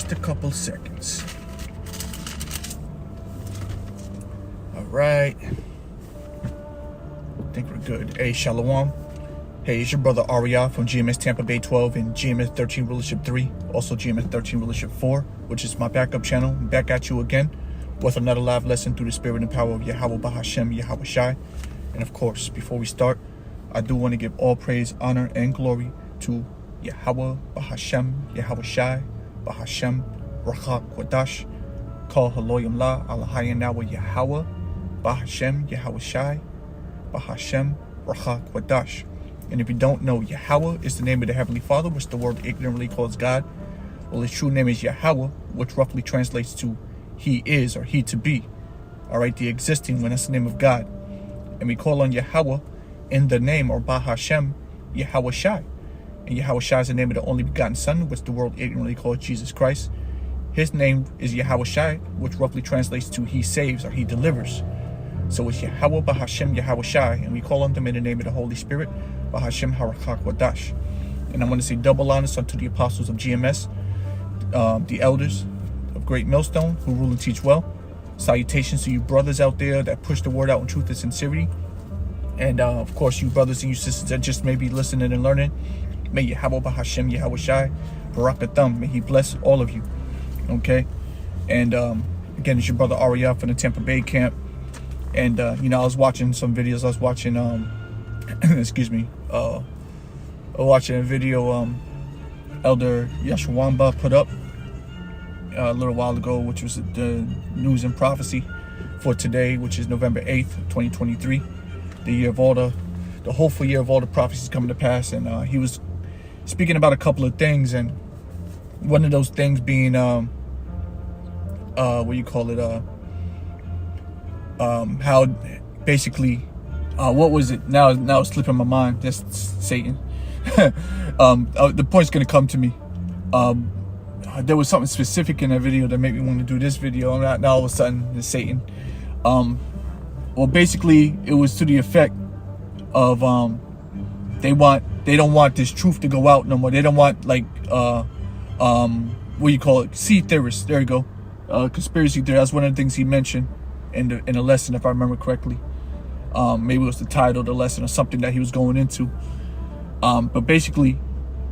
just a couple seconds. All right. I think we're good. Hey, Shalom. Hey, it's your brother RAWACHA from GMS Tampa Bay 12 and GMS 13 Rulership 3. Also GMS 13 Rulership 4, which is my backup channel. I'm back at you again with another live lesson through the spirit and power of YAHAWAH, BAHASHAM, YAHAWASHI. And of course, before we start, I do want to give all praise, honor, and glory to YAHAWAH, BAHASHAM, YAHAWASHI, BAHASHAM, QADASH, call HALALYAM La, YAHAWAH, BAHASHAM, YAHAWASHI, BAHASHAM, QADASH. And if you don't know, YAHAWAH is the name of the Heavenly Father, which the world ignorantly calls God. Well, his true name is YAHAWAH, which roughly translates to He is, or He to be. All right, the existing one, that's the name of God. And we call on YAHAWAH in the name, or BAHASHAM, YAHAWASHI. And YAHAWASHI is the name of the only begotten Son, which the world ignorantly calls Jesus Christ. His name is YAHAWASHI, which roughly translates to He saves, or He delivers. So it's YAHAWAH, BAHASHAM, YAHAWASHI, and we call on them in the name of the Holy Spirit, BAHASHAM, QADASH. And I want to say double honors unto the apostles of GMS, the elders of Great Millstone, who rule and teach well. Salutations to you brothers out there that push the word out in truth and sincerity. And of course, you brothers and you sisters that just may be listening and learning. May YAHAWAH, BAHASHAM, YAHAWASHI, Barakatham, may He bless all of you. Okay? And again, it's your brother RAWACHA from the Tampa Bay camp. And you know, I was watching some videos. I was watching excuse me, watching a video Elder Yashawamba put up a little while ago, which was the news and prophecy for today, which is November 8th, 2023, the year of all the hopeful year of all the prophecies coming to pass. And he was speaking about a couple of things, and one of those things being what you call it, how basically what was it, now it's slipping my mind, that's Satan. The point's gonna come to me. There was something specific in that video that made me want to do this video, and now all of a sudden it's Satan. Well, basically it was to the effect of they don't want this truth to go out no more. They don't want, like, what you call it, sea theorists, there you go, conspiracy theory. That's one of the things he mentioned in a lesson, if I remember correctly. Maybe it was the title of the lesson or something that he was going into. But basically,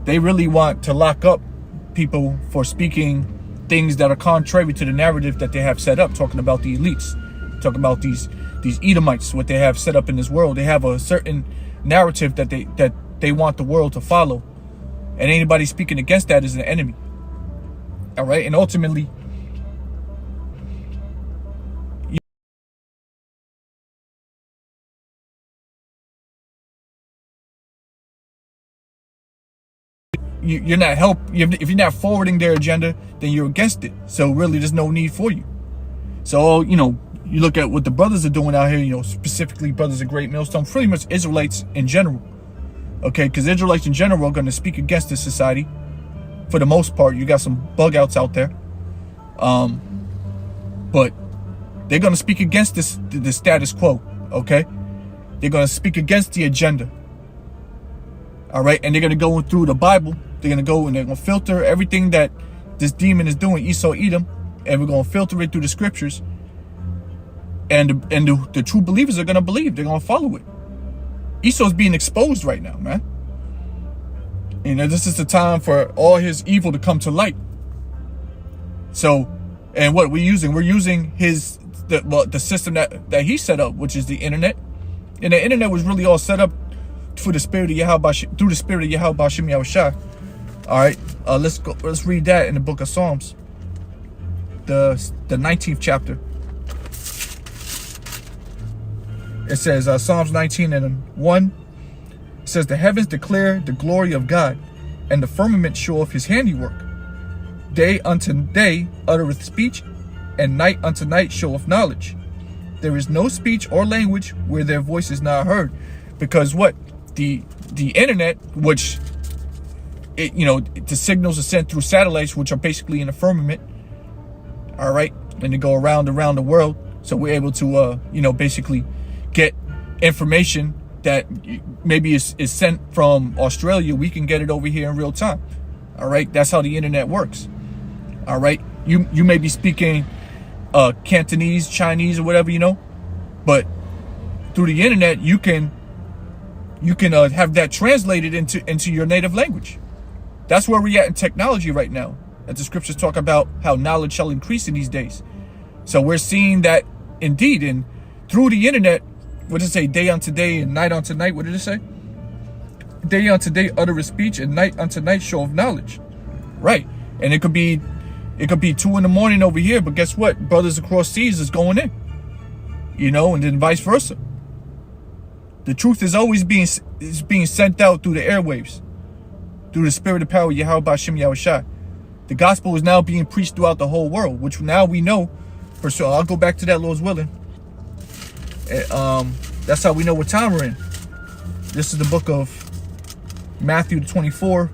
they really want to lock up people for speaking things that are contrary to the narrative that they have set up, talking about the elites, talking about these Edomites, what they have set up in this world. They have a certain narrative that they want the world to follow, and anybody speaking against that is an enemy. All right, and ultimately, you're not if you're not forwarding their agenda, then you're against it. So really, there's no need for you. So, you know, you look at what the brothers are doing out here, you know, specifically brothers of Great Millstone, pretty much Israelites in general. Okay, because Israelites in general are going to speak against this society. For the most part, you got some bug outs out there. But they're going to speak against the status quo, okay? They're going to speak against the agenda. All right, and they're going to go through the Bible. They're going to go and they're going to filter everything that this demon is doing, Esau, Edom, and we're going to filter it through the scriptures. And the true believers are going to believe. They're going to follow it. Esau's being exposed right now, man. You know, this is the time for all his evil to come to light. So, and what we're using the system that he set up, which is the internet. And the internet was really all set up for the spirit of YAHAWAH, through the spirit of YAHAWAH, BAHASHAM, YAHAWASHI. All right, let's read that in the book of Psalms, the 19th chapter. It says, Psalms 19:1, it says, the heavens declare the glory of God, and the firmament showeth his handiwork. Day unto day uttereth speech, and night unto night showeth knowledge. There is no speech or language where their voice is not heard. Because what? The internet, which, you know, the signals are sent through satellites, which are basically in the firmament. All right, and they go around the world. So we're able to, you know, basically get information that maybe is sent from Australia. We can get it over here in real time. All right, that's how the internet works. All right, you may be speaking Cantonese, Chinese, or whatever, you know, but through the internet you can have that translated into your native language. That's where we're at in technology right now. As the scriptures talk about how knowledge shall increase in these days. So we're seeing that indeed, and through the internet, what does it say? Day unto day and night unto night. What did it say? Day unto day uttereth speech, and night unto night show of knowledge. Right. And it could be 2 in the morning over here, but guess what? Brothers across seas is going in. You know, and then vice versa. The truth is always being sent out through the airwaves, through the spirit of power, YAHAWASHI. The gospel is now being preached throughout the whole world, which now we know for sure. I'll go back to that, Lord's willing. That's how we know what time we're in. This is the book of Matthew 24.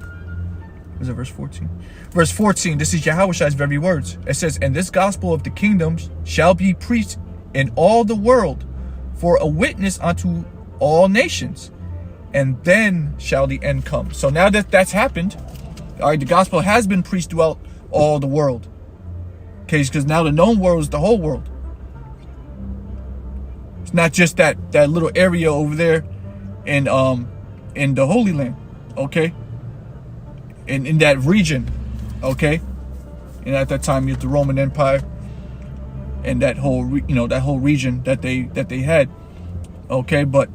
Is it verse 14? Verse 14, this is YAHAWASHI's very words. It says, and this gospel of the kingdoms shall be preached in all the world for a witness unto all nations, and then shall the end come. So now that that's happened, all right, the gospel has been preached throughout all the world. Okay, because now the known world is the whole world. It's not just that little area over there in the Holy Land, okay? In that region, okay? And at that time, you had the Roman Empire and that whole region that they had, okay? But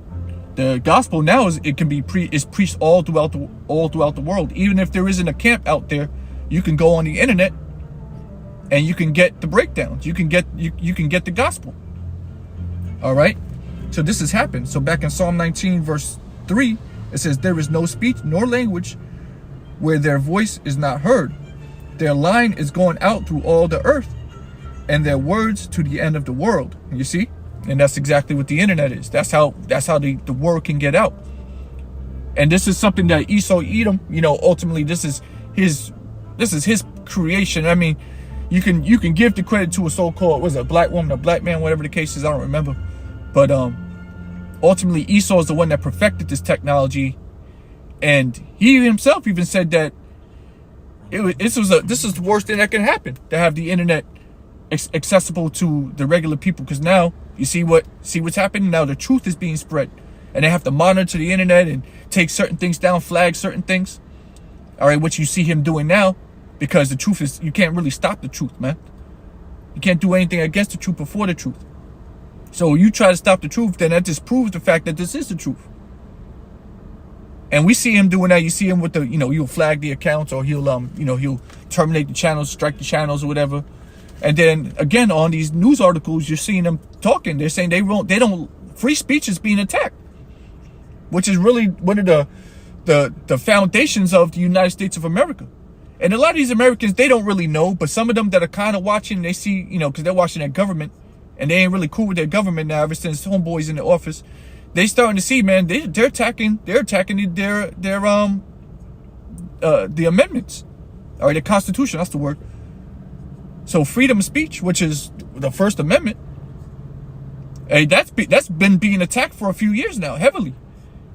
the gospel now is preached all throughout the world. Even if there isn't a camp out there, you can go on the internet and you can get the breakdowns. You can get the gospel. All right. So this has happened. So back in Psalm 19 verse 3, it says, there is no speech nor language where their voice is not heard. Their line is going out through all the earth, and their words to the end of the world. You see? And that's exactly what the internet is. That's how the word can get out. And this is something that Esau Edom, you know, ultimately this is his creation. I mean, you can give the credit to a so-called, was it a black woman, a black man, whatever the case is, I don't remember. But ultimately Esau is the one that perfected this technology, and he himself even said that this is the worst thing that can happen, to have the internet accessible to the regular people, because now you see what's happening now. The truth is being spread, and they have to monitor the internet and take certain things down, flag certain things. All right, what you see him doing now, because the truth is, you can't really stop the truth, man. You can't do anything against the truth before the truth. So you try to stop the truth, then that just proves the fact that this is the truth. And we see him doing that. You see him with the, he'll flag the accounts, or he'll terminate the channels, strike the channels, or whatever. And then again, on these news articles, you're seeing them talking. They're saying free speech is being attacked, which is really one of the foundations of the United States of America. And a lot of these Americans, they don't really know, but some of them that are kind of watching, they see, because they're watching their government, and they ain't really cool with their government now ever since homeboys in the office. They starting to see, man, they're attacking the amendments, or the Constitution. That's the word. So freedom of speech, which is the First Amendment, hey, that's been being attacked for a few years now, heavily,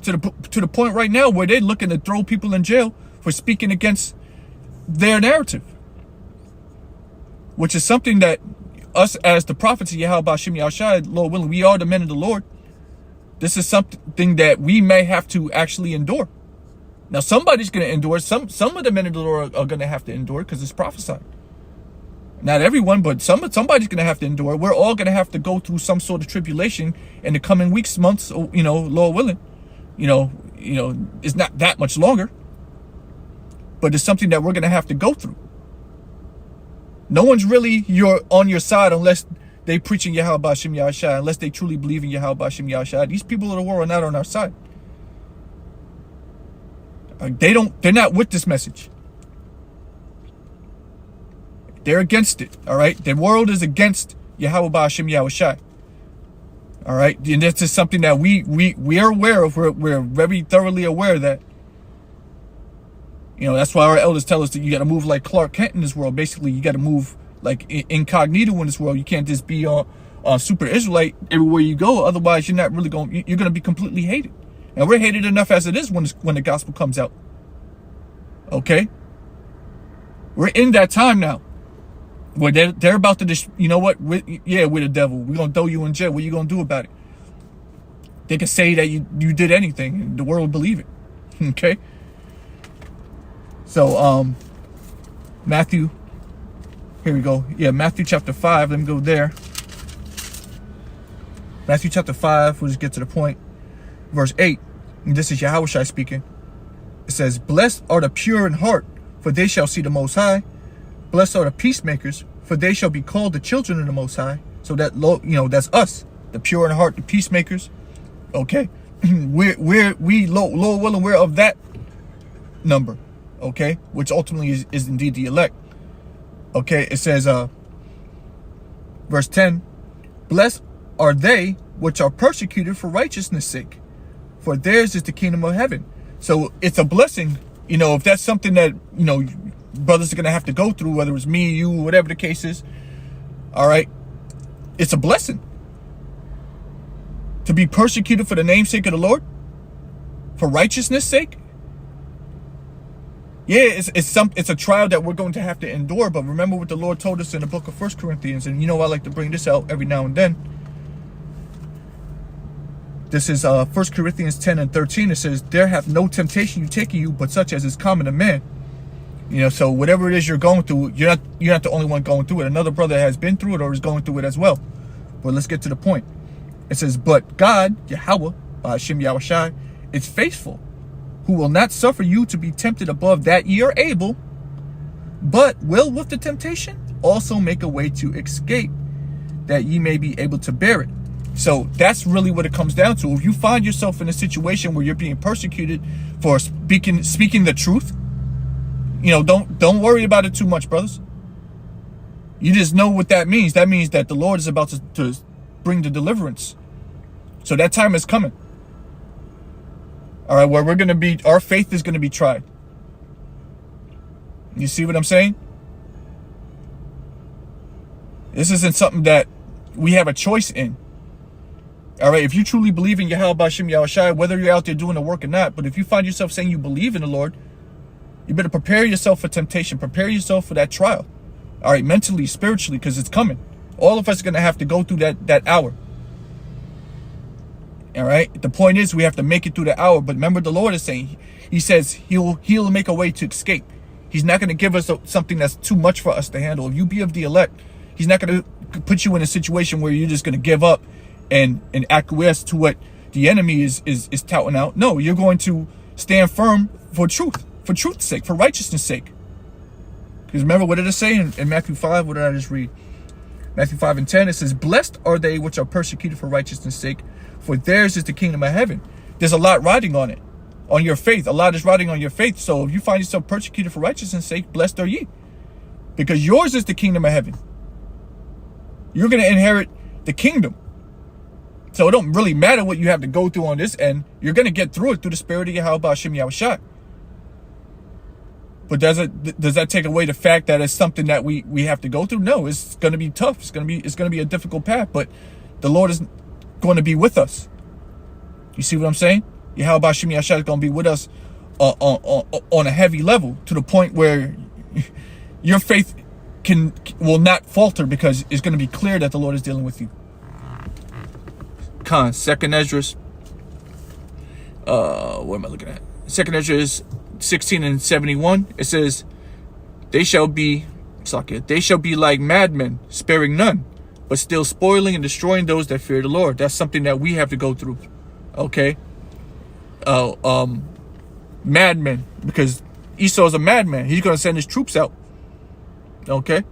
to the point right now where they're looking to throw people in jail for speaking against their narrative, which is something that us as the prophets of YAHAWASHI, Lord willing, we are the men of the Lord. This is something that we may have to actually endure. Now, somebody's going to endure. Some of the men of the Lord are going to have to endure, because it's prophesied. Not everyone, but somebody's going to have to endure. We're all going to have to go through some sort of tribulation in the coming weeks, months, Lord willing. It's not that much longer, but it's something that we're going to have to go through. No one's really on your side unless they preaching YAHAWASHI, unless they truly believe in YAHAWASHI. These people of the world are not on our side. They're not with this message. They're against it. All right. The world is against YAHAWASHI. All right. And this is something that we are aware of. We're very thoroughly aware of that. That's why our elders tell us that you got to move like Clark Kent in this world. Basically, you got to move like incognito in this world. You can't just be super Israelite everywhere you go. Otherwise, you're not really you're going to be completely hated. And we're hated enough as it is when the gospel comes out. Okay. We're in that time now. Where they're about to, you know what? We're the devil. We're going to throw you in jail. What are you going to do about it? They can say that you did anything and the world will believe it. Okay? So, Matthew, here we go. Yeah, Matthew chapter 5. Let me go there. Matthew chapter 5, we'll just get to the point. Verse 8. And this is YAHAWASHI speaking. It says, "Blessed are the pure in heart, for they shall see the Most High. Blessed are the peacemakers, for they shall be called the children of the Most High." So that, that's us, the pure in heart, the peacemakers. Okay, Lord willing, we're of that number. Okay, which ultimately is indeed the elect. Okay, it says, verse 10, "Blessed are they which are persecuted for righteousness' sake, for theirs is the kingdom of heaven." So it's a blessing, if that's something that, brothers are going to have to go through, whether it's me, you, whatever the case is. All right. It's a blessing to be persecuted for the name's sake of the Lord, for righteousness' sake. Yeah, it's a trial that we're going to have to endure. But remember what the Lord told us in the book of 1 Corinthians. And I like to bring this out every now and then. This is 1 Corinthians 10 and 13. It says, "There hath no temptation you taken you, but such as is common to man." So whatever it is you're going through, you're not the only one going through it. Another brother has been through it or is going through it as well. But let's get to the point. It says, "But God, Yahawah, BAHASHAM, Yahawashi, is faithful, who will not suffer you to be tempted above that ye are able, but will with the temptation also make a way to escape, that ye may be able to bear it." So that's really what it comes down to. If you find yourself in a situation where you're being persecuted for speaking the truth, don't worry about it too much, brothers. You just know what that means. That means that the Lord is about to bring the deliverance. So that time is coming. All right, where our faith is going to be tried. You see what I'm saying? This isn't something that we have a choice in. All right, if you truly believe in Yahawah, BAHASHAM, Yahawashi, whether you're out there doing the work or not, but if you find yourself saying you believe in the Lord, you better prepare yourself for temptation. Prepare yourself for that trial. All right, mentally, spiritually, because it's coming. All of us are going to have to go through that hour. All right, the point is we have to make it through the hour. But remember, the Lord is saying, he says he'll make a way to escape. He's not going to give us something that's too much for us to handle. If you be of the elect, he's not going to put you in a situation where you're just going to give up and acquiesce to what the enemy is touting out. No, you're going to stand firm for truth's sake, for righteousness' sake. Because remember, what did it say in Matthew 5? What did I just read? Matthew 5 and 10, it says, "Blessed are they which are persecuted for righteousness' sake, for theirs is the kingdom of heaven." There's a lot riding on it, on your faith. A lot is riding on your faith. So if you find yourself persecuted for righteousness' sake, blessed are ye. Because yours is the kingdom of heaven. You're going to inherit the kingdom. So it don't really matter what you have to go through on this end. You're going to get through it through the spirit of Yahawah, BAHASHAM, Yahawashi. But does that take away the fact that it's something that we have to go through? No, it's going to be tough. It's going to be a difficult path, but the Lord is going to be with us. You see what I'm saying? Yahawah, BAHASHAM, Yahawashi is going to be with us on a heavy level, to the point where your faith will not falter, because it's going to be clear that the Lord is dealing with you. Second Esdras. What am I looking at? Second Esdras 16 and 71. It says, they shall be like madmen, sparing none, but still spoiling and destroying those that fear the Lord. That's something that we have to go through. Okay. Madmen, because Esau's a madman. He's going to send his troops out. Okay.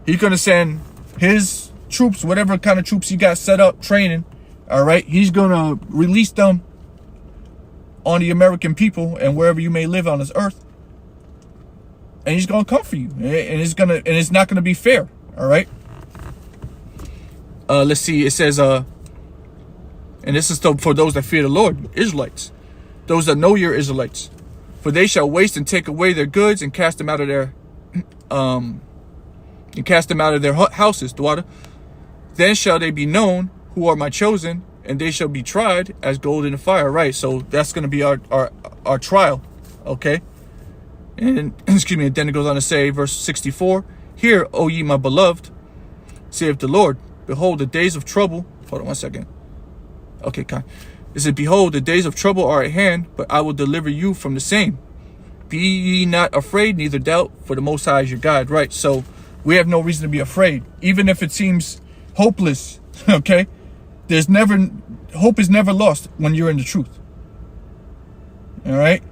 He's going to send his troops, whatever kind of troops he got set up, training. All right. He's going to release them on the American people and wherever you may live on this earth. And he's going to come for you. And it's not going to be fair. All right. Let's see. It says, and this is for those that fear the Lord, Israelites, those that know your Israelites, for they shall waste and take away their goods and cast them out of their, houses, daughter. Then shall they be known who are my chosen, and they shall be tried as gold in the fire. Right. So that's going to be our trial. Okay. And excuse me. And then it goes on to say, verse 64, Hear, O ye my beloved, saith the Lord, behold, the days of trouble. Hold on 1 second. Okay, God. It says, behold, the days of trouble are at hand, but I will deliver you from the same. Be ye not afraid, neither doubt, for the Most High is your God. Right, so we have no reason to be afraid, even if it seems hopeless, okay? Hope is never lost when you're in the truth. All right?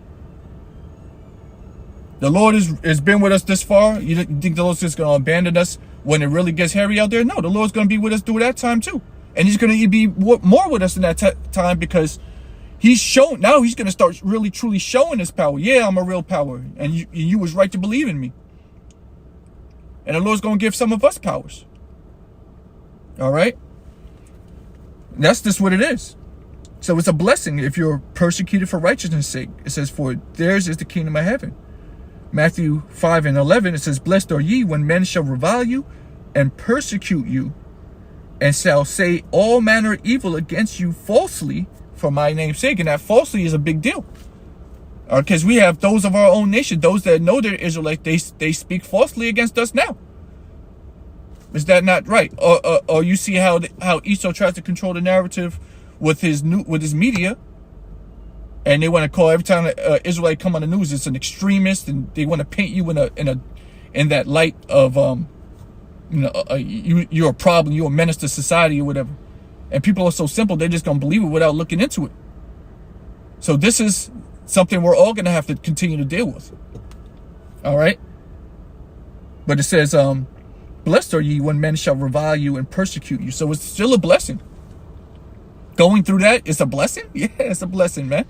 The Lord has been with us this far. You think the Lord's just going to abandon us when it really gets hairy out there? No, the Lord's going to be with us through that time too. And he's going to be more with us in that time, because he's going to start really truly showing his power. Yeah, I'm a real power, and you was right to believe in me. And the Lord's going to give some of us powers. All right? That's just what it is. So it's a blessing if you're persecuted for righteousness' sake. It says, for theirs is the kingdom of heaven. Matthew 5:11, it says, blessed are ye when men shall revile you and persecute you, and shall say all manner of evil against you falsely for my name's sake. And that falsely is a big deal. Because we have those of our own nation, those that know they're Israelites, they speak falsely against us now. Is that not right? Or you see how Esau tries to control the narrative with his media, and they want to call every time an Israelite come on the news, it's an extremist, and they want to paint you in that light of you're a problem, you're a menace to society or whatever. And people are so simple, they're just gonna believe it without looking into it. So this is something we're all gonna have to continue to deal with. All right. But it says, blessed are ye when men shall revile you and persecute you. So it's still a blessing. Going through that is a blessing? Yeah, it's a blessing, man.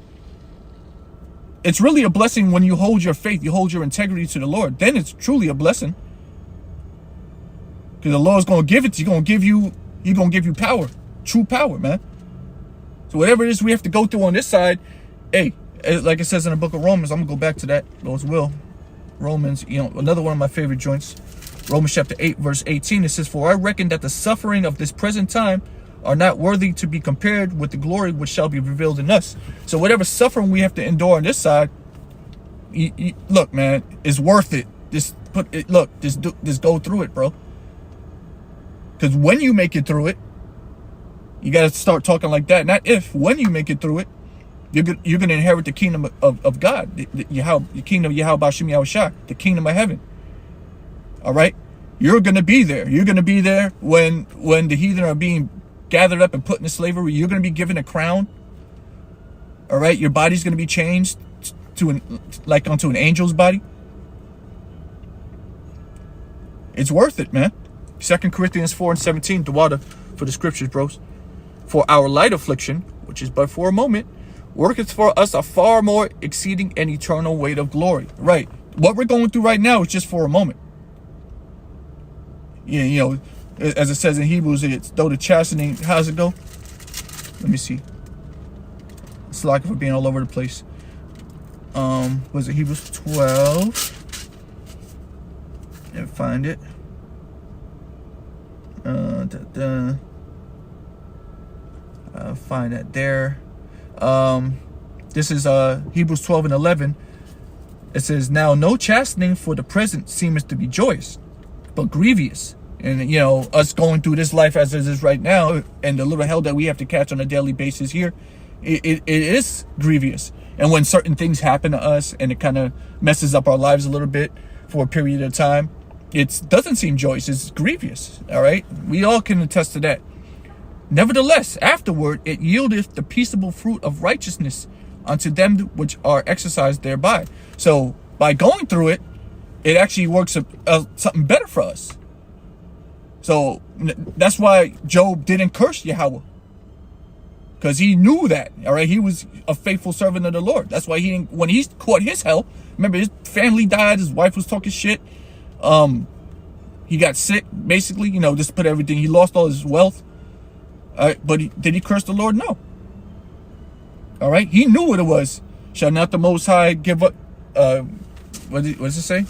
It's really a blessing when you hold your faith, you hold your integrity to the Lord. Then it's truly a blessing. Because the Lord's going to give it to you. He's going to give you power. True power, man. So whatever it is we have to go through on this side, hey, like it says in the book of Romans, I'm going to go back to that, Lord's will. Romans, another one of my favorite joints. Romans chapter 8, verse 18, it says, for I reckon that the suffering of this present time are not worthy to be compared with the glory which shall be revealed in us. So whatever suffering we have to endure on this side, look, man, it's worth it. Just go through it, bro. Because when you make it through it, you got to start talking like that. Not if, when you make it through it, you're going to inherit the kingdom of God, the kingdom of YAHAWASHI, the kingdom of heaven. All right? You're going to be there. You're going to be there when the heathen are being gathered up and put into slavery. You're going to be given a crown. All right? Your body's going to be changed onto an angel's body. It's worth it, man. 2 Corinthians 4:17, the water for the scriptures, bros. For our light affliction, which is but for a moment, worketh for us a far more exceeding and eternal weight of glory. Right. What we're going through right now is just for a moment. Yeah, as it says in Hebrews, it's though the chastening, how's it go? Let me see. It's like for being all over the place. Was it Hebrews 12? And find it. Find that there. This is Hebrews 12:11. It says, now no chastening for the present seemeth to be joyous, but grievous. And us going through this life as it is right now, and the little hell that we have to catch on a daily basis here, it is grievous. And when certain things happen to us and it kind of messes up our lives a little bit for a period of time, it doesn't seem joyous. It's grievous. All right, we all can attest to that. Nevertheless, afterward it yieldeth the peaceable fruit of righteousness unto them which are exercised thereby. So by going through it, it actually works something better for us. So that's why Job didn't curse Yahweh, because he knew that. All right, he was a faithful servant of the Lord. That's why he didn't, when he caught his hell, remember his family died, his wife was talking shit, he got sick, basically, just put everything, he lost all his wealth. But did he curse the Lord? No. All right, he knew what it was. Shall not the Most High give up? What does it say?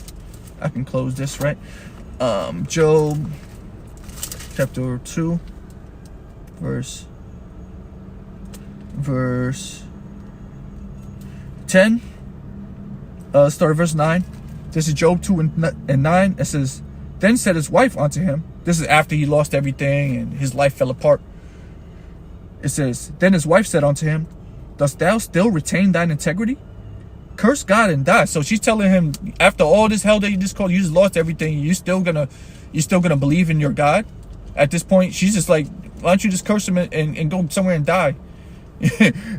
I can close this, right? Job chapter 2, verse 10. Start at verse 9. This is Job 2 and 9. It says, Then said his wife unto him, this is after he lost everything and his life fell apart. It says, then his wife said unto him, dost thou still retain thine integrity? Curse God and die. So she's telling him, after all this hell that you just called, you just lost everything. You're still gonna believe in your God? At this point, she's just like, why don't you just curse him and go somewhere and die?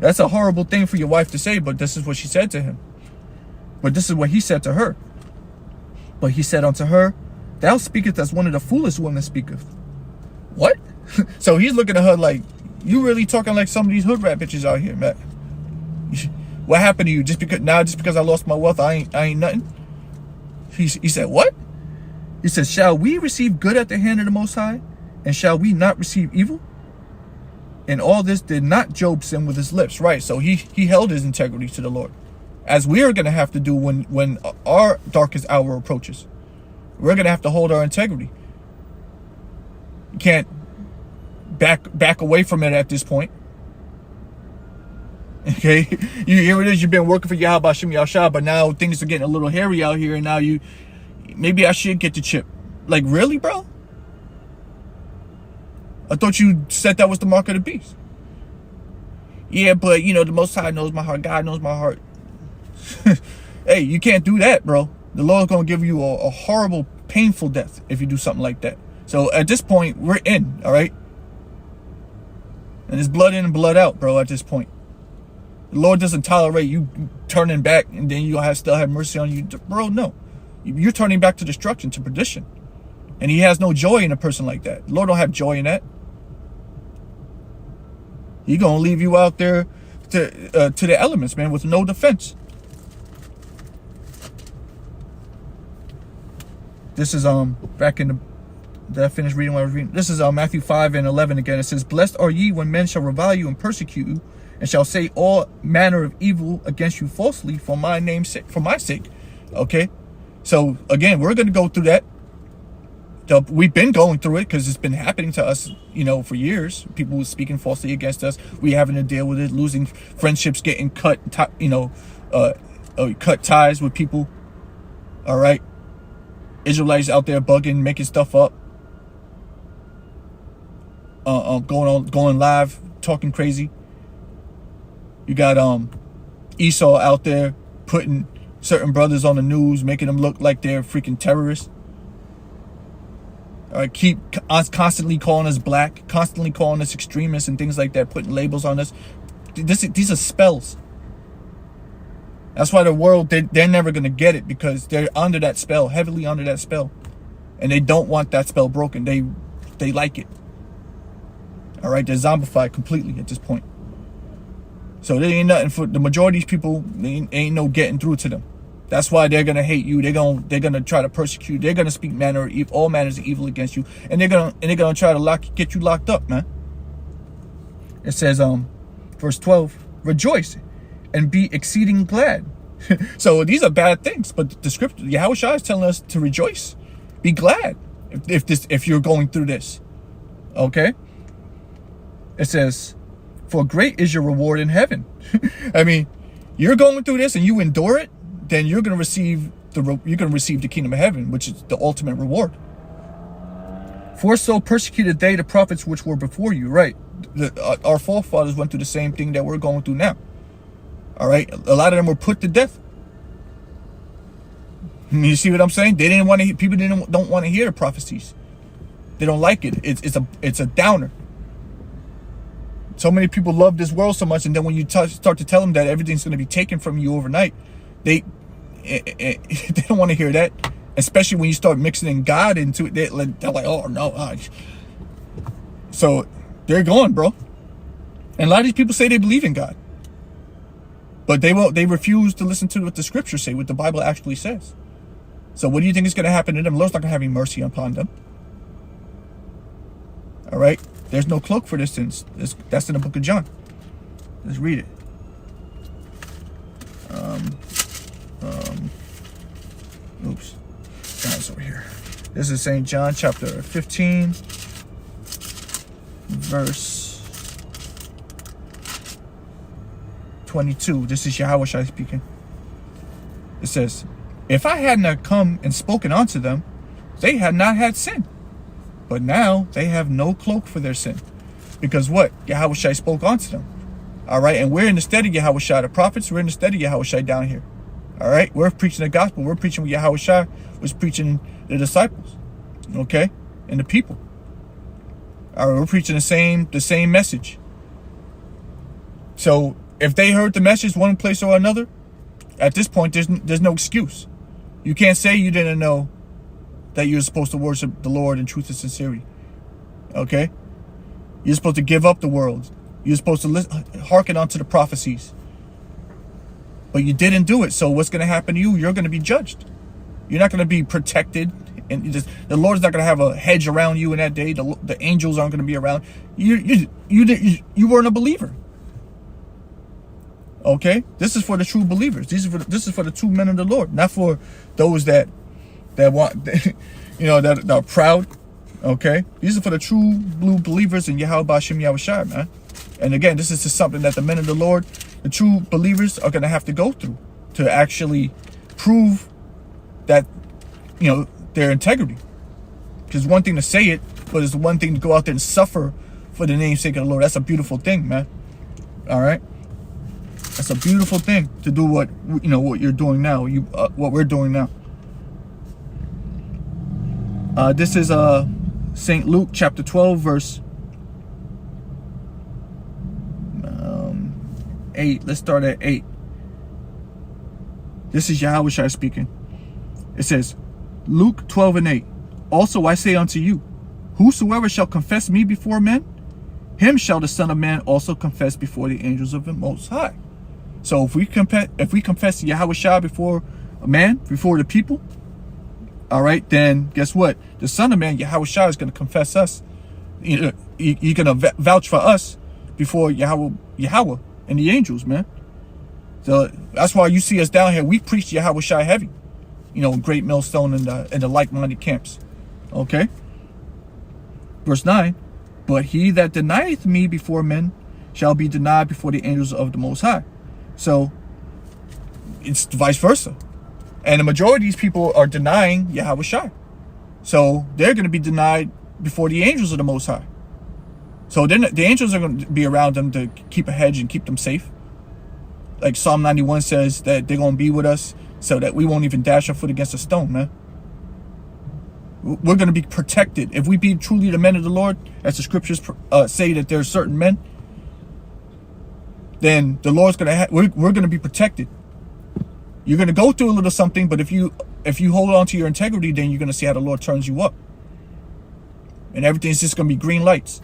That's a horrible thing for your wife to say, but this is what she said to him. But this is what he said to her. But he said unto her, thou speakest as one of the foolish women speaketh. What? So he's looking at her like, you really talking like some of these hood rat bitches out here, man. What happened to you? Just because I lost my wealth, I ain't nothing? He said, what? He says, shall we receive good at the hand of the Most High? And shall we not receive evil? And all this did not Job sin with his lips. Right, so he held his integrity to the Lord. As we are going to have to do when our darkest hour approaches. We're going to have to hold our integrity. You can't back away from it at this point. Okay, here it is. You've been working for YAHAWASHI, YAHAWASHI, but now things are getting a little hairy out here, and now maybe I should get the chip. Like, really, bro? I thought you said that was the mark of the beast. Yeah, but the Most High knows my heart. God knows my heart. Hey, you can't do that, bro. The Lord's gonna give you a horrible, painful death if you do something like that. So at this point, we're in, all right? And it's blood in and blood out, bro, at this point. The Lord doesn't tolerate you turning back and then you'll still have mercy on you. Bro, no. You're turning back to destruction, to perdition. And he has no joy in a person like that. The Lord don't have joy in that. He's going to leave you out there to the elements, man, with no defense. This is back in the... Did I finish reading what I was reading? This is Matthew 5:11 again. It says, blessed are ye when men shall revile you and persecute you, and shall say all manner of evil against you falsely for my name's sake, for my sake. Okay? So again, we're going to go through that. We've been going through it because it's been happening to us, for years. People speaking falsely against us. We having to deal with it, losing friendships, getting cut, cut ties with people. All right? Israelites out there bugging, making stuff up. Going live, talking crazy. You got Esau out there putting certain brothers on the news, making them look like they're freaking terrorists. All right, keep constantly calling us black, constantly calling us extremists and things like that, putting labels on us. These are spells. That's why the world, they're never going to get it, because they're under that spell, heavily under that spell. And they don't want that spell broken. They like it. All right, they're zombified completely at this point. So there ain't nothing for the majority of these people. Ain't no getting through to them. That's why they're gonna hate you. They're gonna try to persecute. They're gonna speak all manners of evil against you, and they're gonna try to get you locked up, man. It says, verse 12, rejoice and be exceeding glad. So these are bad things, but the scripture, Yahawashi is telling us to rejoice, be glad if you're going through this. Okay. It says, for great is your reward in heaven. I mean, you're going through this and you endure it, then you're going to receive the kingdom of heaven, which is the ultimate reward. For so persecuted they the prophets which were before you. Right. Our forefathers went through the same thing that we're going through now. All right. A lot of them were put to death. You see what I'm saying? They didn't want to. People don't want to hear the prophecies. They don't like it. It's a downer. So many people love this world so much, and then when you start to tell them that everything's going to be taken from you overnight, they don't want to hear that. Especially when you start mixing in God into it, they're like, oh no. So they're going, bro. And a lot of these people say they believe in God, but they refuse to listen to what the scriptures say, what the Bible actually says. So what do you think is going to happen to them? The Lord's not going to have any mercy upon them. All right. There's no cloak for this sins. That's in the book of John. Let's read it. Oops. John's over here. This is St. John chapter 15, verse 22. This is Yahawashi speaking. It says, if I had not come and spoken unto them, they had not had sin. But now they have no cloak for their sin. Because what? Yahawashi spoke unto them. All right, and we're in the stead of Yahawashi, the prophets. We're in the stead of Yahawashi down here. All right, we're preaching the gospel. We're preaching what Yahawashi was preaching the disciples, okay, and the people. All right, we're preaching the same message. So if they heard the message one place or another, at this point, there's no excuse. You can't say you didn't know that you're supposed to worship the Lord in truth and sincerity. Okay, you're supposed to give up the world. You're supposed to hearken onto the prophecies. But you didn't do it. So what's going to happen to you? You're going to be judged. You're not going to be protected. And the Lord's not going to have a hedge around you in that day. The angels aren't going to be around. You weren't a believer. Okay? This is for the true believers. This is for the true men of the Lord. Not for those that want, that are proud. Okay? These are for the true blue believers in BAHASHAM YAHAWASHI, man. And again, this is just something that the men of the Lord, the true believers, are going to have to go through to actually prove that, their integrity. Because one thing to say it, but it's one thing to go out there and suffer for the namesake of the Lord. That's a beautiful thing, man. All right? That's a beautiful thing to do what you're doing now, what we're doing now. This is St. Luke chapter 12, verse 8. Let's start at 8. This is Yahawashi speaking. It says, Luke 12 and 8. Also I say unto you, whosoever shall confess me before men, him shall the Son of Man also confess before the angels of the Most High. So if we confess Yahawashi before a man, before the people, all right, then guess what? The Son of Man, Yahawashi, is going to confess us. He's going to vouch for us before Yahawah and the angels, man. So that's why you see us down here. We preach Yahawashi heavy, Great Millstone and the like-minded camps. Okay. Verse 9. But he that denieth me before men shall be denied before the angels of the Most High. So it's vice versa. And the majority of these people are denying Yahawashi. So they're going to be denied before the angels of the Most High. So then the angels are going to be around them to keep a hedge and keep them safe. Like Psalm 91 says that they're going to be with us so that we won't even dash our foot against a stone, man. We're going to be protected. If we be truly the men of the Lord, as the scriptures say that there are certain men, then the Lord's going to we're going to be protected. You're going to go through a little something, but if you hold on to your integrity, then you're going to see how the Lord turns you up. And everything's just going to be green lights.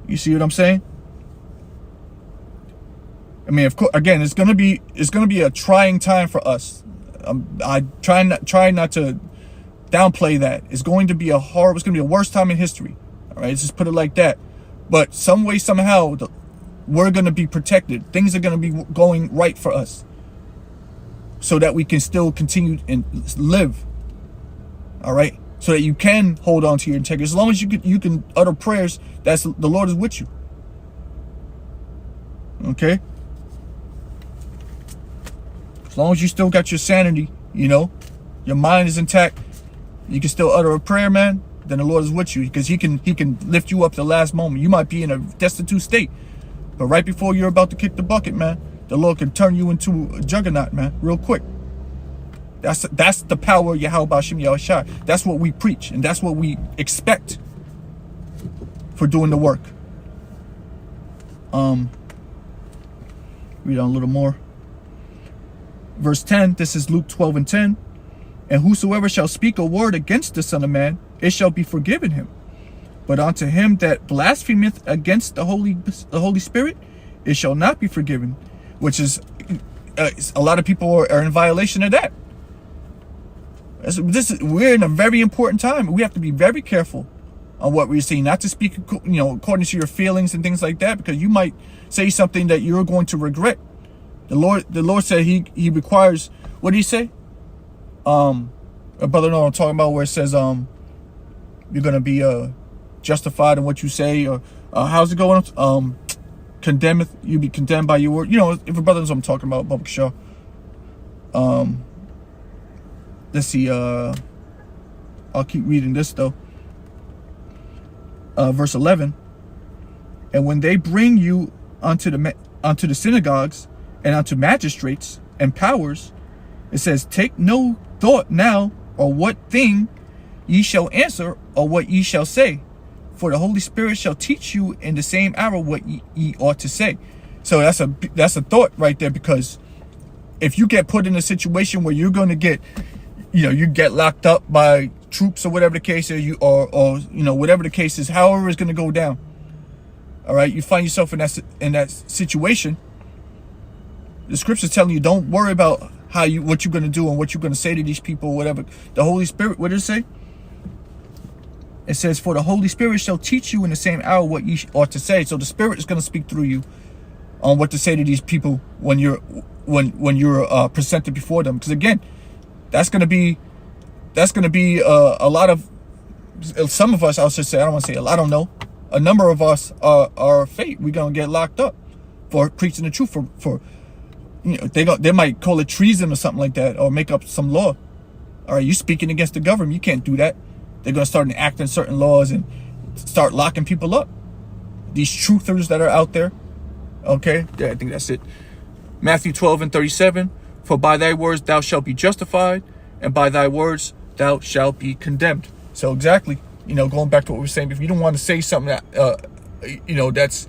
You see what I'm saying? I mean, of course, again, it's gonna be a trying time for us. I try not to downplay that. It's going to be it's going to be the worst time in history. All right, let's just put it like that. But some way, somehow, we're going to be protected. Things are going to be going right for us, so that we can still continue and live. All right, so that you can hold on to your integrity. As long as you can utter prayers, the Lord is with you. Okay. As long as you still got your sanity, your mind is intact, you can still utter a prayer, man, then the Lord is with you, because he can lift you up to the last moment. You might be in a destitute state, but right before you're about to kick the bucket, man, the Lord can turn you into a juggernaut, man, real quick. That's the power of BAHASHAM YAHAWASHI. That's what we preach, and that's what we expect for doing the work. Read on a little more. Verse 10, this is Luke 12 and 10. And whosoever shall speak a word against the Son of Man, it shall be forgiven him. But unto him that blasphemeth against the Holy Spirit, it shall not be forgiven. Which is, a lot of people are in violation of that. We're in a very important time. We have to be very careful on what we're saying, not to speak, according to your feelings and things like that, because you might say something that you're going to regret. The Lord said he requires, what did he say? A brother know what I'm talking about, where it says you're gonna be justified in what you say, or how's it going? Condemneth, you be condemned by your word. If a brother knows what I'm talking about, Bubba Shaw. let's see, I'll keep reading this though. Verse 11. And when they bring you unto the synagogues and unto magistrates and powers, it says, take no thought now or what thing ye shall answer or what ye shall say, for the Holy Spirit shall teach you in the same hour what ye ought to say. So that's a thought right there, because if you get put in a situation where you're going to get, you get locked up by troops or whatever the case is, or whatever the case is, however it's going to go down. All right, you find yourself in that situation. The scripture's telling you, don't worry about what you're going to do and what you're going to say to these people, whatever. The Holy Spirit, what does it say? It says, for the Holy Spirit shall teach you in the same hour what ye ought to say. So the Spirit is going to speak through you on what to say to these people when you're presented before them. Because again, that's going to be a lot of, some of us, I should say, I don't want to say I don't know, a number of us are fate. We're going to get locked up for preaching the truth, for they might call it treason or something like that, or make up some law. All right, you speaking against the government, you can't do that. They're going to start enacting certain laws and start locking people up. These truthers that are out there. Okay, yeah, I think that's it. Matthew 12:37. For by thy words thou shalt be justified, and by thy words thou shalt be condemned. So exactly, going back to what we were saying, if you don't want to say something that, that's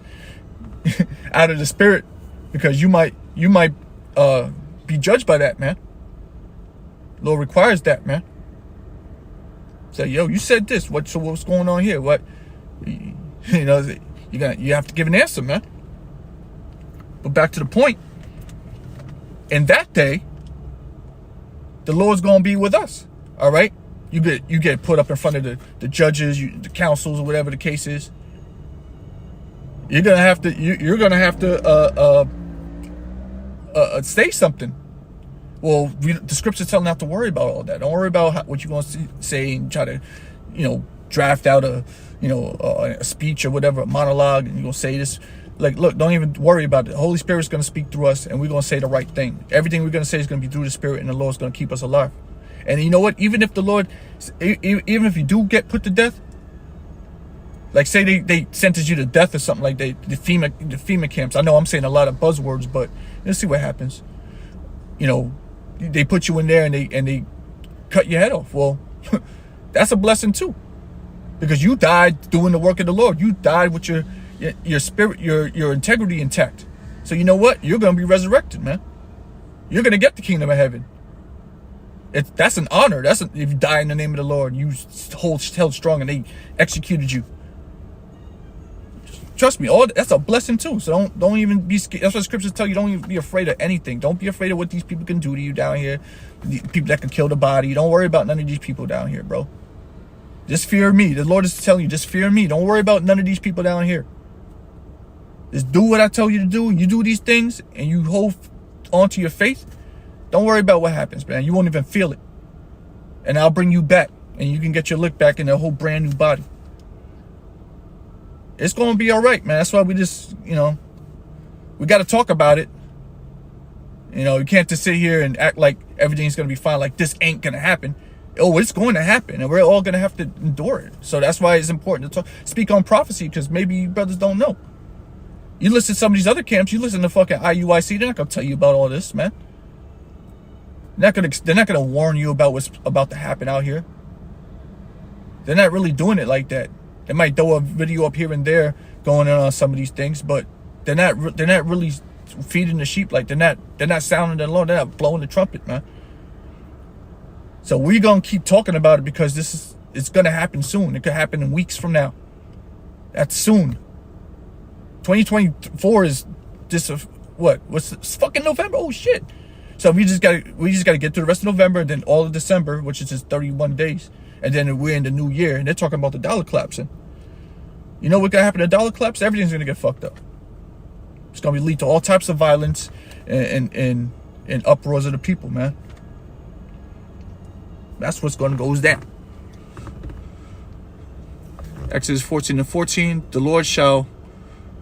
out of the spirit, because you might be judged by that, man. Law requires that, man. Say, yo, you said this. What's going on here? What? You have to give an answer, man. But back to the point. In that day, the Lord's gonna be with us. All right. You get put up in front of the judges, the councils, or whatever the case is. You're gonna have to say something. Well, the scripture's telling not to worry about all that. Don't worry about what you're going to say and try to, draft out a speech or whatever, a monologue, and you're going to say this. Like, look, don't even worry about it. The Holy Spirit's going to speak through us, and we're going to say the right thing. Everything we're going to say is going to be through the Spirit, and the Lord's going to keep us alive. And you know what? Even if if you do get put to death, like say they sentence you to death or something like the FEMA camps. I know I'm saying a lot of buzzwords, but let's see what happens. They put you in there and they cut your head off. Well, that's a blessing too, because you died doing the work of the Lord. You died with your spirit, your integrity intact. So you know what? You're going to be resurrected, man. You're going to get the kingdom of heaven. That's an honor. If you die in the name of the Lord, you held strong and they executed you. Trust me, that's a blessing too. So don't even be scared. That's what scriptures tell you. Don't even be afraid of anything. Don't be afraid of what these people can do to you down here. The people that can kill the body. Don't worry about none of these people down here, bro. Just fear me. The Lord is telling you, just fear me. Don't worry about none of these people down here. Just do what I tell you to do. You do these things and you hold on to your faith. Don't worry about what happens, man. You won't even feel it. And I'll bring you back and you can get your look back in a whole brand new body. It's going to be all right, man. That's why we just, we got to talk about it. You can't just sit here and act like everything's going to be fine, like this ain't going to happen. Oh, it's going to happen, and we're all going to have to endure it. So that's why it's important to speak on prophecy, because maybe you brothers don't know. You listen to some of these other camps, you listen to fucking IUIC, they're not going to tell you about all this, man. They're not going to warn you about what's about to happen out here. They're not really doing it like that. They might throw a video up here and there going on some of these things, but they're not really feeding the sheep. Like they're not sounding the alarm. They're not blowing the trumpet, man. So we're gonna keep talking about it because it's gonna happen soon. It could happen in weeks from now. That's soon. 2024 is just it's fucking November. Oh shit. So we just gotta get through the rest of November and then all of December, which is just 31 days. And then we're in the new year, and they're talking about the dollar collapsing. You know what's gonna happen to the dollar collapse? Everything's gonna get fucked up. It's gonna lead to all types of violence and uproars of the people, man. That's what's gonna go down. Exodus 14:14. The Lord shall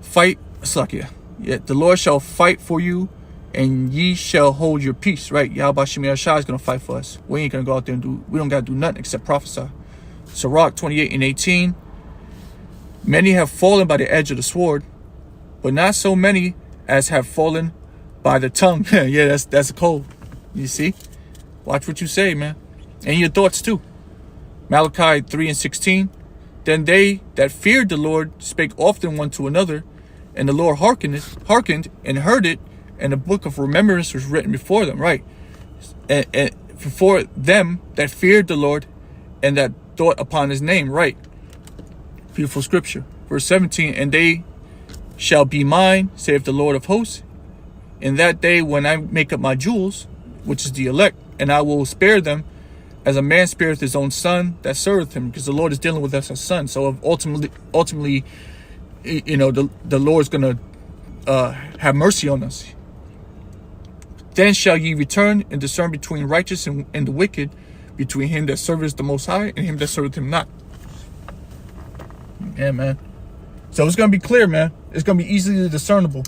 fight. The Lord shall fight for you, and ye shall hold your peace. Right? YAHAWASHI is going to fight for us. We ain't going to go out there and we don't got to do nothing except prophesy. Sirach 28 and 18. Many have fallen by the edge of the sword, but not so many as have fallen by the tongue. Yeah, that's cold. You see? Watch what you say, man. And your thoughts too. Malachi 3 and 16. Then they that feared the Lord spake often one to another, and the Lord hearkened and heard it, and the book of remembrance was written before them. Right. And for them that feared the Lord and that thought upon his name. Right. Beautiful scripture. Verse 17. And they shall be mine, saith the Lord of hosts, in that day when I make up my jewels, which is the elect, and I will spare them as a man spareth his own son that serveth him, because the Lord is dealing with us as sons. So ultimately, you know, the Lord's going to have mercy on us. Then shall ye return and discern between righteous and the wicked, between him that serveth the Most High and him that serveth him not. Yeah, man. So it's going to be clear, man. It's going to be easily discernible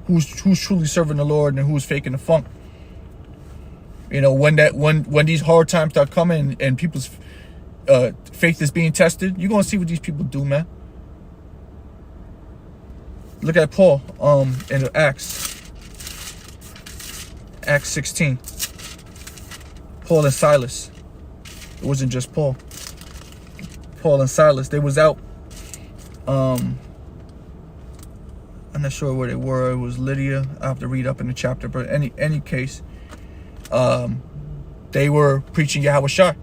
who's truly serving the Lord and who's faking the funk. You know, when these hard times start coming and people's faith is being tested, you're going to see what these people do, man. Look at Paul in Acts 16. Paul and Silas. It wasn't just Paul. Paul and Silas, they was out. I'm not sure where they were. It was Lydia. I have to read up in the chapter, but any case, they were preaching YAHAWASHI,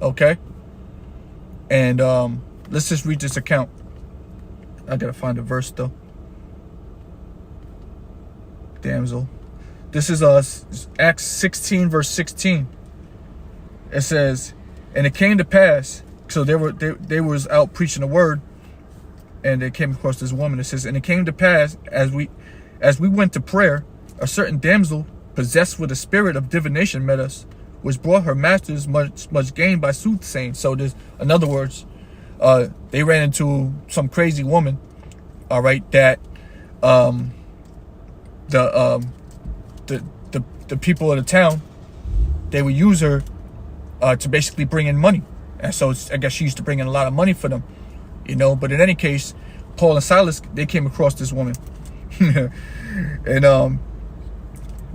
okay? And let's just read this account. I gotta find a verse though. Damsel. This is Acts 16 verse 16. It says, and it came to pass, so they was out preaching the word, and they came across this woman. It says, and it came to pass as we went to prayer, a certain damsel possessed with a spirit of divination met us, which brought her masters much gain by soothsaying. So there's, in other words, they ran into some crazy woman, all right, that the people of the town, they would use her to basically bring in money. And so I guess she used to bring in a lot of money for them, you know. But in any case, Paul and Silas, they came across this woman. And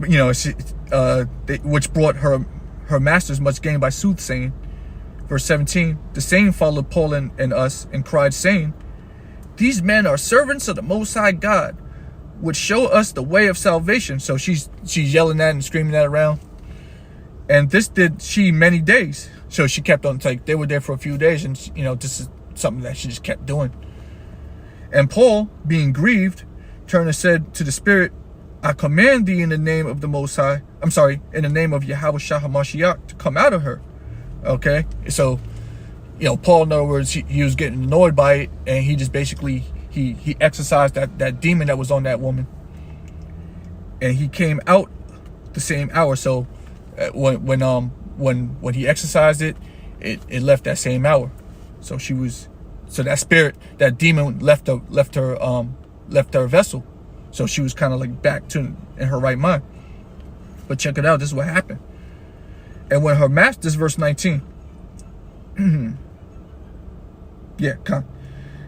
you know, which brought her masters much gain by soothsaying. Verse 17, the same followed Paul and us, and cried, saying, these men are servants of the Most High God, which show us the way of salvation. So she's yelling that and screaming that around. And this did she many days. So she kept on, like, they were there for a few days, and you know, this is something that she just kept doing. And Paul, being grieved, turned and said to the spirit, I command thee in the name of the Most High, in the name of YAHAWASHI HaMashiach, to come out of her. Okay? So, you know, Paul, in other words, he was getting annoyed by it, and he just basically, he exorcised that demon that was on that woman. And he came out the same hour. So when he exorcised it left that same hour. So that spirit, that demon left her vessel. So she was kind of like back in her right mind. But check it out. This is what happened. And when her master, this is verse 19. Yeah, come.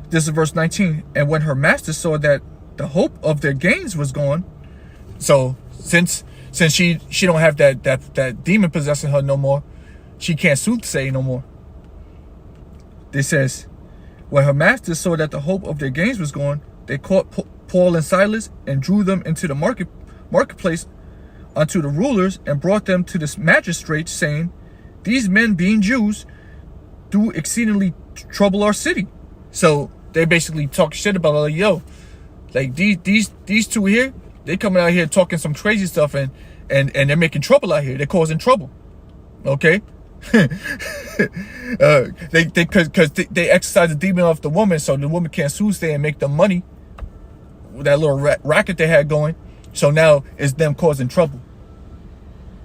This is verse 19. And when her master saw that the hope of their gains was gone. So since she don't have that demon possessing her no more, she can't soothsay no more. It says, when her master saw that the hope of their gains was gone, they caught Paul and Silas and drew them into the marketplace unto the rulers, and brought them to the magistrates, saying, these men, being Jews, do exceedingly trouble our city. So they basically talk shit about, like, yo, like these two here, they coming out here talking some crazy stuff, and they're making trouble out here. They're causing trouble. Okay. Because they exercise the demon off the woman, so the woman can't soothsay and make them money. That little racket they had going. So now it's them causing trouble.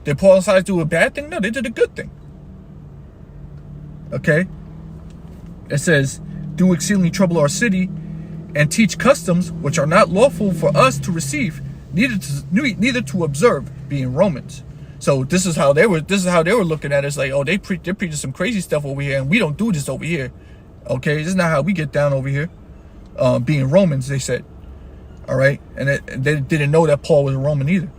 Did Paul and Silas do a bad thing? No, they did a good thing. Okay. It says, do exceedingly trouble our city, and teach customs which are not lawful for us to receive, neither to observe, being Romans. So this is how they were looking at it. It's like, oh, they're preaching some crazy stuff over here, and we don't do this over here. Okay, this is not how we get down over here. Being Romans, they said. All right, and they didn't know that Paul was a Roman either.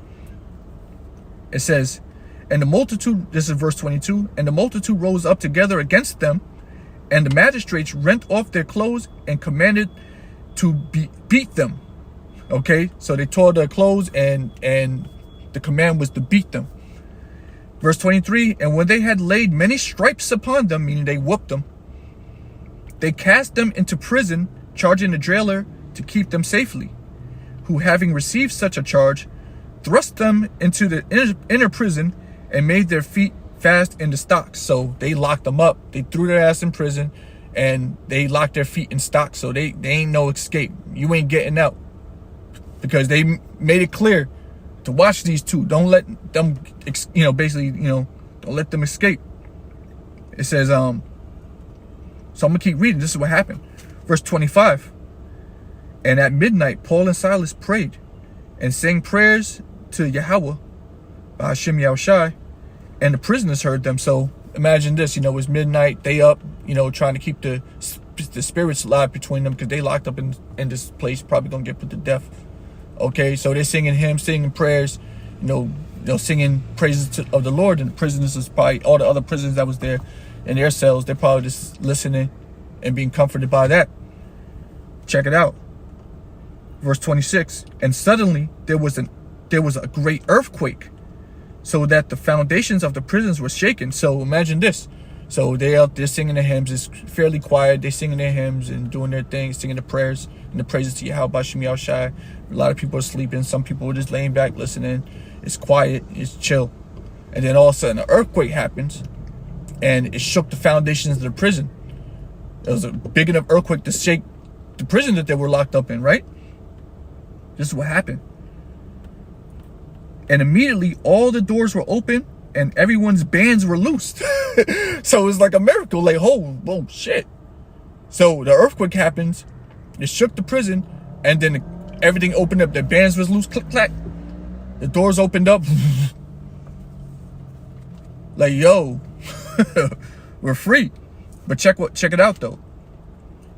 It says, and the multitude, this is verse 22, and the multitude rose up together against them, and the magistrates rent off their clothes and commanded to beat them. Okay, so they tore their clothes, and the command was to beat them. Verse 23, and when they had laid many stripes upon them, meaning they whooped them, they cast them into prison, charging the jailer to keep them safely, who, having received such a charge, thrust them into the inner prison and made their feet fast in the stocks. So they locked them up. They threw their ass in prison, and they locked their feet in stocks. So they ain't no escape. You ain't getting out, because they made it clear to watch these two. Don't let them, basically, don't let them escape. It says, so I'm gonna keep reading. This is what happened. Verse 25. And at midnight, Paul and Silas prayed and sang prayers to YAHAWAH, BAHASHAM, YAHAWASHI, and the prisoners heard them. So imagine this, it's midnight, they up, trying to keep the spirits alive between them, because they locked up in this place, probably gonna get put to death. Okay, so they're singing hymns, singing prayers, singing praises of the Lord, and the prisoners is probably all the other prisoners that was there in their cells. They're probably just listening and being comforted by that. Check it out. Verse 26, and suddenly there was a great earthquake, so that the foundations of the prisons were shaken. So imagine this. So they're out there singing their hymns. It's fairly quiet. They're singing their hymns and doing their thing, singing the prayers and the praises to Yahawah, BAHASHAM, YAHAWASHI. A lot of people are sleeping. Some people are just laying back, listening. It's quiet. It's chill. And then all of a sudden, an earthquake happens, and it shook the foundations of the prison. It was a big enough earthquake to shake the prison that they were locked up in, right? This is what happened. And immediately all the doors were open and everyone's bands were loosed. So it was like a miracle, like, whoa, shit. So the earthquake happens, it shook the prison, and then everything opened up. The bands was loose, click, clack. The doors opened up. Like, yo, we're free. But check it out though.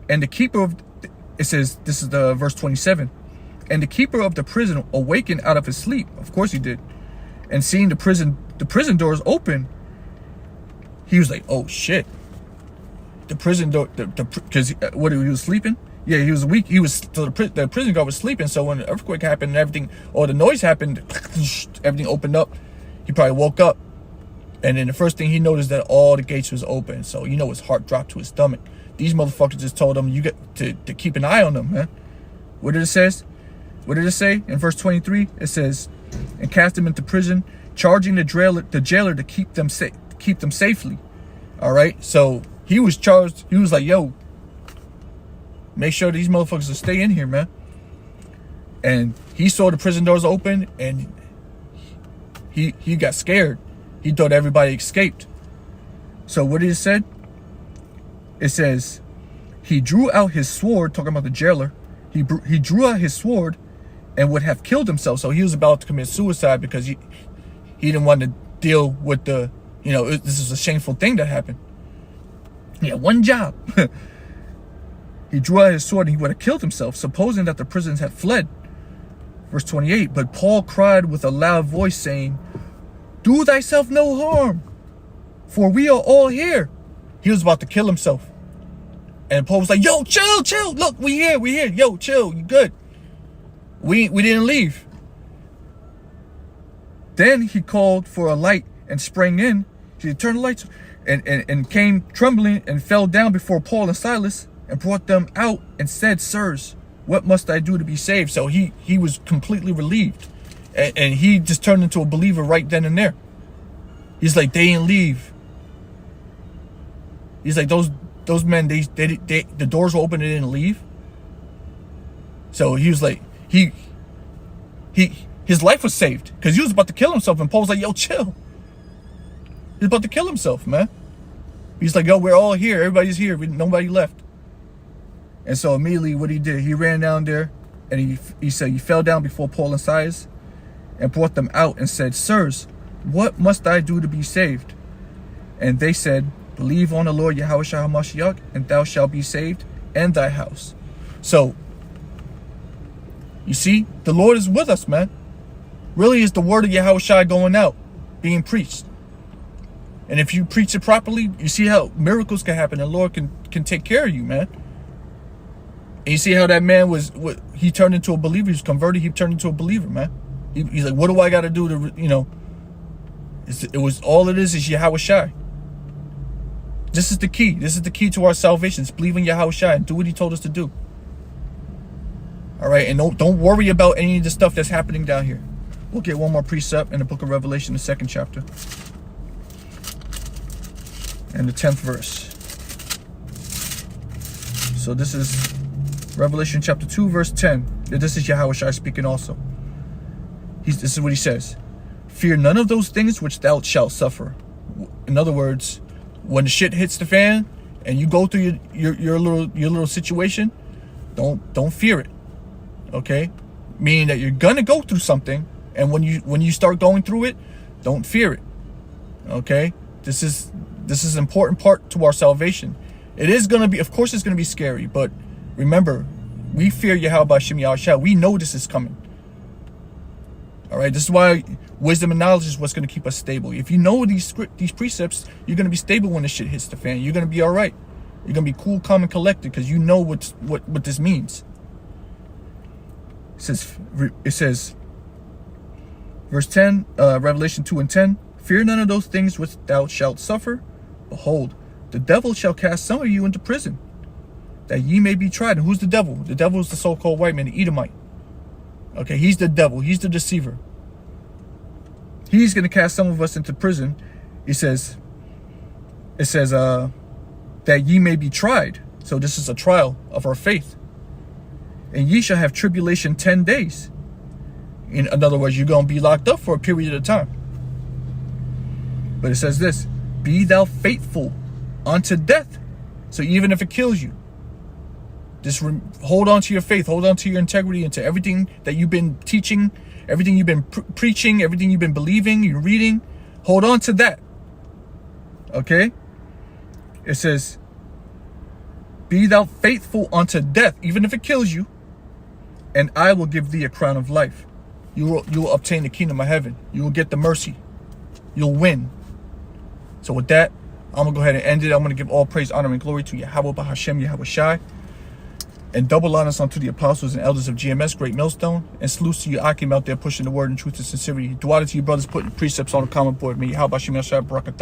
And the keeper of, it says, this is the verse 27. And the keeper of the prison awakened out of his sleep. Of course he did. And seeing the prison doors open, he was like, oh shit. The prison door, because he was sleeping? Yeah, he was weak. So the prison guard was sleeping. So when the earthquake happened and everything, or the noise happened, everything opened up. He probably woke up. And then the first thing he noticed that all the gates was open. So his heart dropped to his stomach. These motherfuckers just told him, you got to keep an eye on them, man. What did it say? What did it say? In verse 23, it says, and cast them into prison, charging the jailer to keep them safely. All right. So he was charged. He was like, yo, make sure these motherfuckers will stay in here, man. And he saw the prison doors open, and he got scared. He thought everybody escaped. So what did it say? It says, he drew out his sword, talking about the jailer. He drew out his sword and would have killed himself. So he was about to commit suicide because he didn't want to deal with the, this is a shameful thing that happened. He had one job. He drew out his sword and he would have killed himself, supposing that the prisoners had fled. Verse 28, but Paul cried with a loud voice, saying, do thyself no harm, for we are all here. He was about to kill himself. And Paul was like, yo, chill. Look, we here. Yo, chill, you good. We didn't leave. Then he called for a light and sprang in. He turned the lights and came trembling and fell down before Paul and Silas and brought them out and said, sirs, what must I do to be saved? So he was completely relieved. And he just turned into a believer right then and there. He's like, they didn't leave. He's like, those men, the doors were open, they didn't leave. So he was like, his life was saved because he was about to kill himself, and Paul was like, yo, chill. He's about to kill himself, man. He's like, yo, we're all here. Everybody's here. Nobody left. And so immediately what he did, he ran down there And he said, he fell down before Paul and Silas and brought them out and said, Sirs, what must I do to be saved? And they said, Believe on the Lord Yahawashi HaMashiach, and thou shalt be saved, and thy house. So, you see, the Lord is with us, man. Really is the word of Yahawashi going out, being preached. And if you preach it properly, you see how miracles can happen, and the Lord can take care of you, man. And you see how that man he turned into a believer. He was converted. He turned into a believer, man. He's like, what do I got to do to, you know? All it is Yahawashi. This is the key. This is the key to our salvation. It's believe in Yahawashi and do what he told us to do. All right, and don't worry about any of the stuff that's happening down here. We'll get one more precept in the book of Revelation, the 2nd chapter. And the 10th verse. So this is Revelation chapter 2, verse 10. This is Yahawashi speaking also. This is what he says. Fear none of those things which thou shalt suffer. In other words, when the shit hits the fan and you go through your little situation, don't fear it. Okay? Meaning that you're gonna go through something, and when you start going through it, don't fear it. Okay? This is an important part to our salvation. It is gonna be, of course it's gonna be scary, but remember, we fear YAHAWASHI. We know this is coming. Alright, this is why wisdom and knowledge is what's going to keep us stable. If you know these precepts, you're going to be stable when the shit hits the fan. You're going to be alright. You're going to be cool, calm, and collected because you know what this means. It says, verse 10, Revelation 2 and 10, Fear none of those things which thou shalt suffer. Behold, the devil shall cast some of you into prison, that ye may be tried. And who's the devil? The devil is the so-called white man, the Edomite. Okay, he's the devil. He's the deceiver. He's going to cast some of us into prison. It says that ye may be tried. So this is a trial of our faith. And ye shall have tribulation 10 days. In other words, you're going to be locked up for a period of time. But it says this, Be thou faithful unto death. So even if it kills you, just hold on to your faith, hold on to your integrity, and to everything that you've been teaching, everything you've been preaching, everything you've been believing, you're reading. Hold on to that. Okay? It says, Be thou faithful unto death, even if it kills you, and I will give thee a crown of life. You will obtain the kingdom of heaven. You will get the mercy. You'll win. So with that, I'm going to go ahead and end it. I'm going to give all praise, honor, and glory to Yahawah, BAHASHAM, Yahawashi. And double honors unto the apostles and elders of GMS, Great Millstone. And salutes to you Akim out there pushing the word in truth and sincerity. Dua to you brothers putting precepts on the common board. May Yahawah Shemel Shah Barakatah.